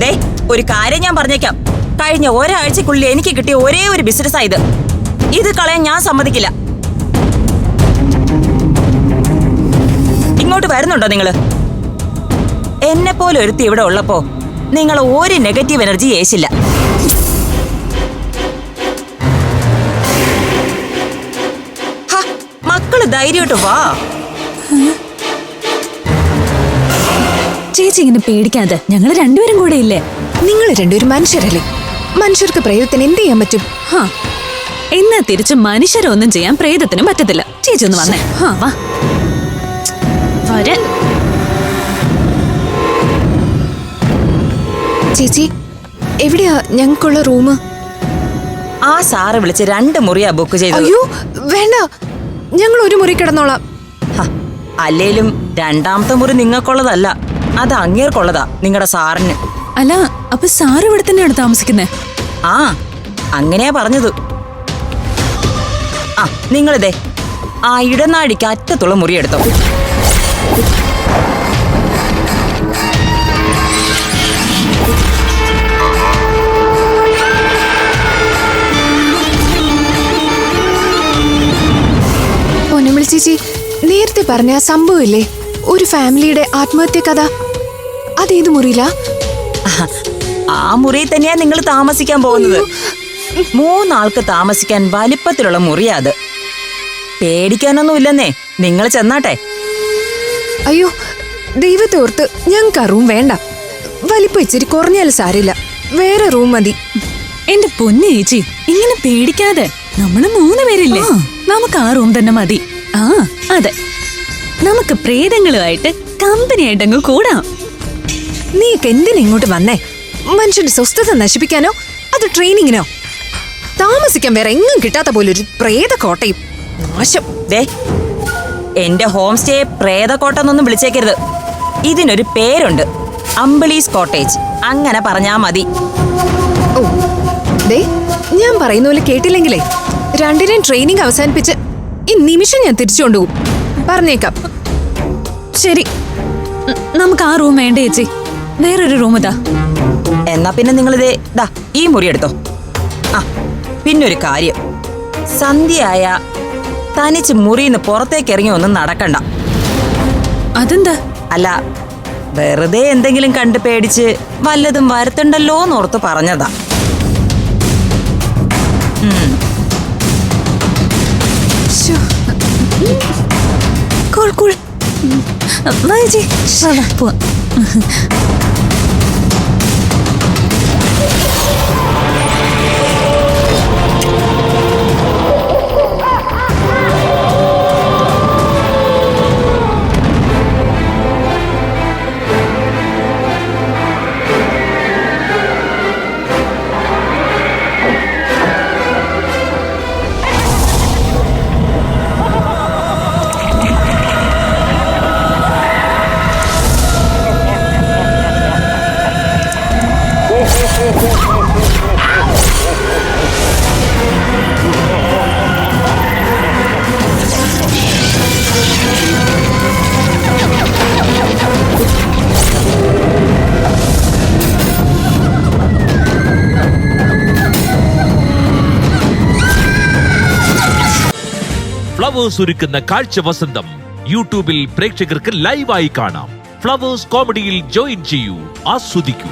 ദേ ഒരു കാര്യം ഞാൻ പറഞ്ഞേക്കാം. കഴിഞ്ഞ ഒരാഴ്ചക്കുള്ളിൽ എനിക്ക് കിട്ടിയ ഒരേ ഒരു ബിസിനസ്സാ ഇത്. ഇത് കളയാൻ ഞാൻ സമ്മതിക്കില്ല. ഇങ്ങോട്ട് വരുന്നുണ്ടോ നിങ്ങള്? എന്നെ പോലെ ഒരുത്തി ഇവിടെ ഉള്ളപ്പോ നിങ്ങൾ ഒരു നെഗറ്റീവ് എനർജി ഏശില്ല. മക്കള് ധൈര്യമായിട്ട് വാ. ചേച്ചി ഇങ്ങനെ പേടിക്കാതെ, ഞങ്ങള് രണ്ടുപേരും കൂടെ ഇല്ലേ? നിങ്ങൾ രണ്ടുപേരും മനുഷ്യരല്ലേ? മനുഷ്യർക്ക് പ്രേതത്തിന് എന്ത് ചെയ്യാൻ പറ്റും? എന്നാ തിരിച്ച് മനുഷ്യരൊന്നും ചെയ്യാൻ പ്രേതത്തിനും പറ്റത്തില്ല. ചേച്ചി ഒന്ന് വന്നേ. വാ വരെ. ചേച്ചി എവിടെയാ ഞങ്ങൾക്കുള്ള റൂം? ആ സാറ് വിളിച്ച് 2 മുറിയാ ബുക്ക് ചെയ്തത്. അയ്യോ വേണ്ട, ഞങ്ങൾ ഒരു മുറി കിടന്നോളാം. അല്ലേലും 2ാമത്തെ മുറി നിങ്ങൾക്കുള്ളതല്ല, അത് അങ്ങേർക്കുള്ളതാ, നിങ്ങളുടെ സാറിന്. അല്ല, അപ്പൊ സാറ് ഇവിടെ തന്നെയാണ് താമസിക്കുന്നേ? ആ അങ്ങനെയാ പറഞ്ഞത്. ആ നിങ്ങളിതേ ആ ഇടനാഴിക്ക് അറ്റത്തുള്ള മുറി എടുത്തോ. പൊന്നമ്മൾ ചേച്ചി നേരത്തെ പറഞ്ഞ സംഭവമില്ലേ, ഒരു ഫാമിലിയുടെ ആത്മഹത്യ കഥ, അതേത് മുറിയിലാ? ആ മുറിയിൽ തന്നെയാ നിങ്ങൾ താമസിക്കാൻ പോകുന്നത്. 3 ആൾക്ക് താമസിക്കാൻ വലിപ്പത്തിലുള്ള മുറിയാ അത്. പേടിക്കാനൊന്നും ഇല്ലെന്നേ, നിങ്ങൾ ചെന്നാട്ടെ. അയ്യോ ദൈവത്തെ ഓർത്ത് ഞങ്ങൾക്ക് ആ റൂം വേണ്ട. വലിപ്പം ഇച്ചിരി കുറഞ്ഞാലും സാരില്ല, വേറെ റൂം മതി. എന്റെ പൊന്നു ചേച്ചി ഇങ്ങനെ പേടിക്കാതെ, നമ്മള് 3 പേരില്ലേ, നമുക്ക് ആ റൂം തന്നെ മതി. ആ അതെ, നമുക്ക് പ്രേതങ്ങളുമായിട്ട് കമ്പനി ആയിട്ടങ്ങ് കൂടാം. നീക്ക് എന്തിനാ ഇങ്ങോട്ട് വന്നേ? മനുഷ്യന്റെ സ്വസ്ഥത നശിപ്പിക്കാനോ അത് ട്രെയിനിങ്ങിനോ? താമസിക്കാൻ വേറെ എങ്ങും കിട്ടാത്ത പോലൊരു പ്രേത കോട്ടയും. നാശം. ദേ എന്റെ ഹോം സ്റ്റേ പ്രേതക്കോട്ടെന്നൊന്നും വിളിച്ചേക്കരുത്. ഇതിനൊരു പേരുണ്ട്, അമ്പിളീസ് കോട്ടേജ്. അങ്ങനെ പറഞ്ഞാ മതി. ഓ ദേ, ഞാൻ പറയുന്ന പോലെ കേട്ടില്ലെങ്കിലേ 2നെയും ട്രെയിനിങ് അവസാനിപ്പിച്ച് ഈ നിമിഷം ഞാൻ തിരിച്ചുകൊണ്ടുപോകും. പറഞ്ഞേക്കാം. ശരി, നമുക്ക് ആ റൂം വേണ്ട ചേച്ചി, വേറൊരു റൂം ഇതാ. എന്നാ പിന്നെ നിങ്ങളിതേ ദാ ഈ മുറി എടുത്തോ. ആ പിന്നൊരു കാര്യം, സന്ധ്യയായ തനിച്ച് മുറിന്ന് പുറത്തേക്ക് ഇറങ്ങി ഒന്നും നടക്കണ്ട. അതെന്താ? അല്ല, വെറുതെ എന്തെങ്കിലും കണ്ട് പേടിച്ച് വല്ലതും വരുത്തണ്ടല്ലോ എന്നോർത്ത് പറഞ്ഞതാ. പോവാ. ഫ്ലവേഴ്സ് ഒരുക്കുന്ന കാഴ്ച വസന്തം യൂട്യൂബിൽ പ്രേക്ഷകർക്ക് ലൈവായി കാണാം. ഫ്ലവേഴ്സ് കോമഡിയിൽ ജോയിൻ ചെയ്യൂ, ആസ്വദിക്കൂ.